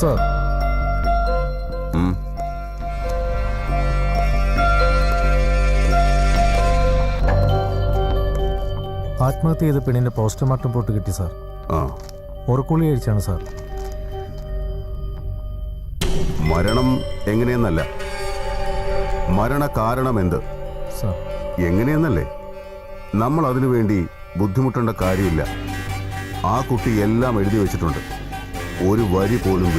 Sir, ആത്മഹത്യ ചെയ്ത പെണ്ണിന്റെ പോസ്റ്റ്മോർട്ടം റിപ്പോർട്ട് കിട്ടി സാർ. ഉറക്കുള്ളി കഴിച്ചാണ് സാർ. മരണം എങ്ങനെയെന്നല്ല, മരണ കാരണം എന്ത് സാർ എങ്ങനെയെന്നല്ലേ. നമ്മൾ അതിനുവേണ്ടി ബുദ്ധിമുട്ടേണ്ട കാര്യമില്ല. ആ കുട്ടി എല്ലാം എഴുതി വെച്ചിട്ടുണ്ട്, ഒരു വരി പോലും